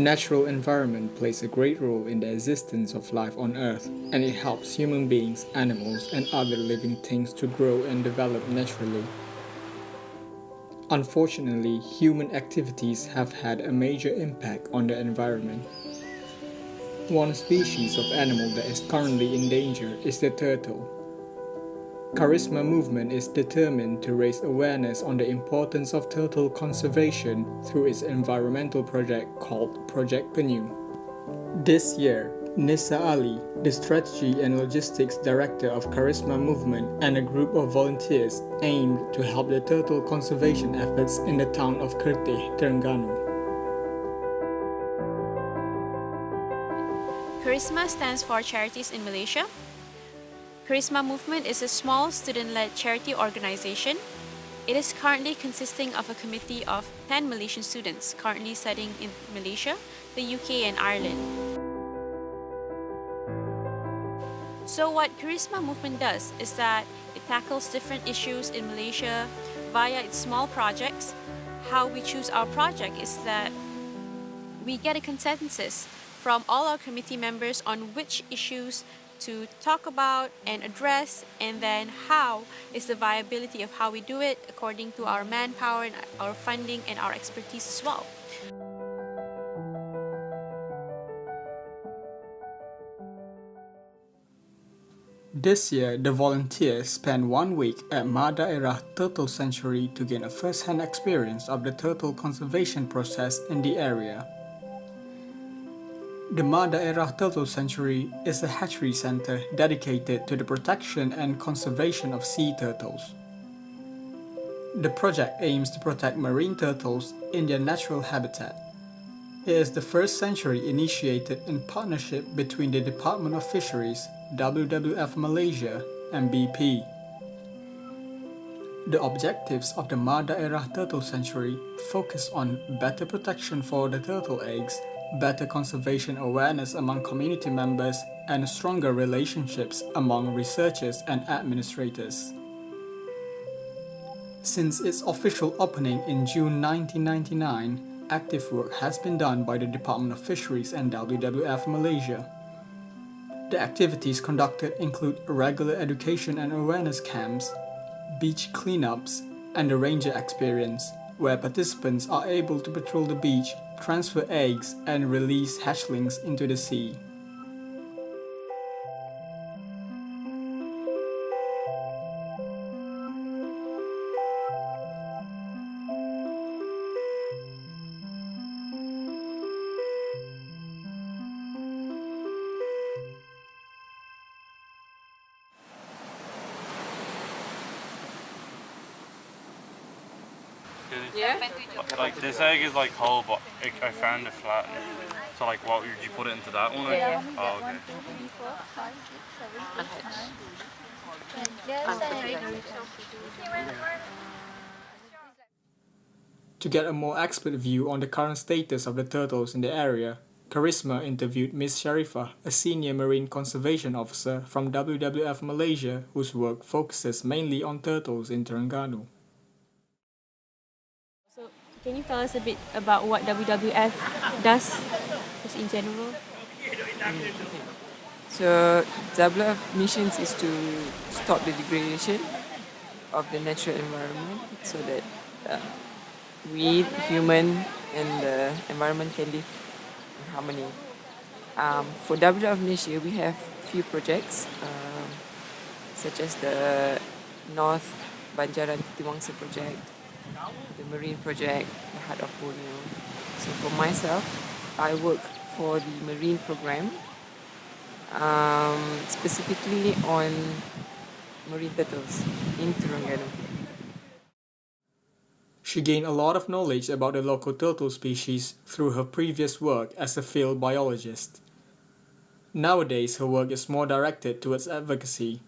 natural environment plays a great role in the existence of life on Earth, and it helps human beings, animals, and other living things to grow and develop naturally. Unfortunately, human activities have had a major impact on the environment. One species of animal that is currently in danger is the turtle. Charisma movement is determined to raise awareness on the importance of turtle conservation through its environmental project called Project Penyu. This year, Nissa Ali, the Strategy and Logistics Director of Charisma Movement, and a group of volunteers aimed to help the turtle conservation efforts in the town of Kerteh, Terrengganu. Charisma stands for Charities in Malaysia. Charisma Movement is a small student-led charity organization. It is currently consisting of a committee of 10 Malaysian students currently studying in Malaysia, the UK and Ireland. So what Charisma Movement does is that it tackles different issues in Malaysia via its small projects. How we choose our project is that we get a consensus from all our committee members on which issues to talk about and address, and then how is the viability of how we do it according to our manpower and our funding and our expertise as well. This year, the volunteers spent 1 week at Ma Daerah Turtle Sanctuary to gain a first-hand experience of the turtle conservation process in the area. The Ma Daerah Turtle Sanctuary is a hatchery center dedicated to the protection and conservation of sea turtles. The project aims to protect marine turtles in their natural habitat. It is the first sanctuary initiated in partnership between the Department of Fisheries, WWF Malaysia, and BP. The objectives of the Ma Daerah Turtle Sanctuary focus on better protection for the turtle eggs, better conservation awareness among community members, and stronger relationships among researchers and administrators. Since its official opening in June 1999, active work has been done by the Department of Fisheries and WWF Malaysia. The activities conducted include regular education and awareness camps, beach cleanups, and the ranger experience, where participants are able to patrol the beach, transfer eggs, and release hatchlings into the sea. Yeah? Like this egg is like whole, but I found it flattened. So like, what would you put it into that one? Or? Yeah. Oh, okay. To get a more expert view on the current status of the turtles in the area, Charisma interviewed Ms. Sharifah, a senior marine conservation officer from WWF Malaysia whose work focuses mainly on turtles in Terrengganu. So can you tell us a bit about what WWF does, just in general? So WWF missions is to stop the degradation of the natural environment so that we, human, and the environment can live in harmony. For WWF Malaysia, we have few projects such as the North Banjaran Titimangsa project, the Marine project, the Heart of Borneo. So for myself, I work for the Marine program, specifically on marine turtles in Terrengganu. She gained a lot of knowledge about the local turtle species through her previous work as a field biologist. Nowadays, her work is more directed towards advocacy.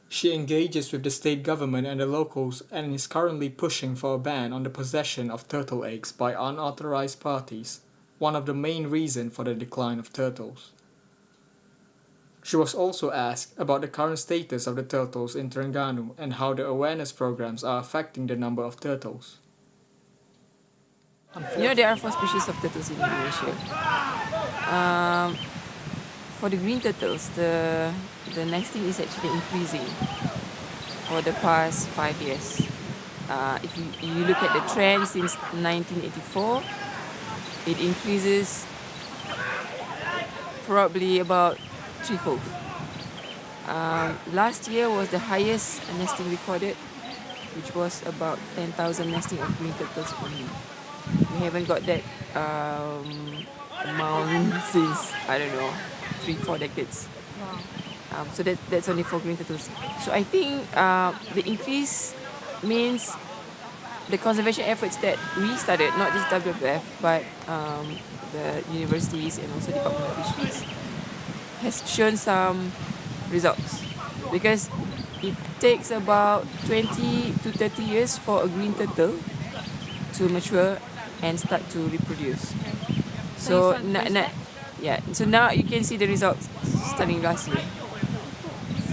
She engages with the state government and the locals and is currently pushing for a ban on the possession of turtle eggs by unauthorized parties, one of the main reasons for the decline of turtles. She was also asked about the current status of the turtles in Terrengganu and how the awareness programs are affecting the number of turtles. There are 4 species of turtles in Indonesia. For the green turtles, the nesting is actually increasing for the past 5 years. If you look at the trend since 1984, it increases probably about threefold. Last year was the highest nesting recorded, which was about 10,000 nesting of green turtles only. We haven't got that amount since, I don't know, 3-4 decades. So that's only for green turtles. So I think the increase means the conservation efforts that we started, not just WWF, but the universities and also Department of Fisheries, has shown some results. Because it takes about 20 to 30 years for a green turtle to mature and start to reproduce. So now you can see the results starting last year.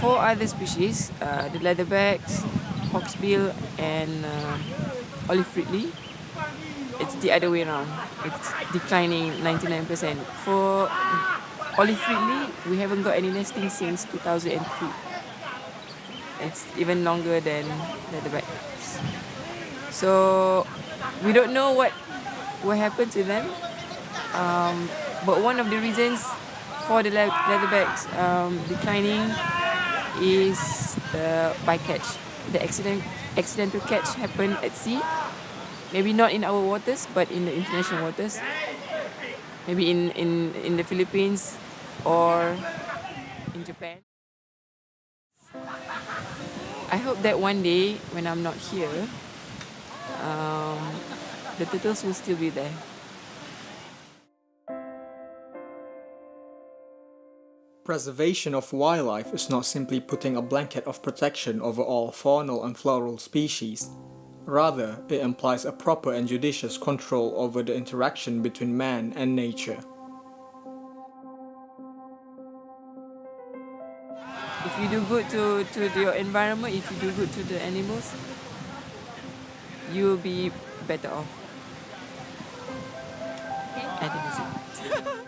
4 other species, the leatherbacks, hawksbill, and olive ridley, it's the other way around. It's declining 99%. For olive ridley, we haven't got any nesting since 2003. It's even longer than leatherbacks. So we don't know what happened to them. But one of the reasons for the leatherbacks declining is the bycatch. The accidental catch happened at sea. Maybe not in our waters, but in the international waters. Maybe in the Philippines or in Japan. I hope that one day, when I'm not here, the turtles will still be there. Preservation of wildlife is not simply putting a blanket of protection over all faunal and floral species. Rather, it implies a proper and judicious control over the interaction between man and nature. If you do good to your environment, if you do good to the animals, you will be better off. I think that's it.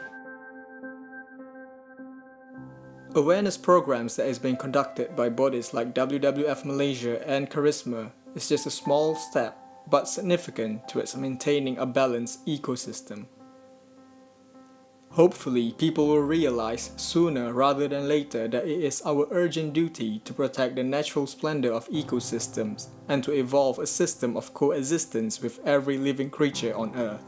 Awareness programs that is being conducted by bodies like WWF Malaysia and Charisma is just a small step, but significant towards maintaining a balanced ecosystem. Hopefully, people will realize sooner rather than later that it is our urgent duty to protect the natural splendor of ecosystems and to evolve a system of coexistence with every living creature on Earth.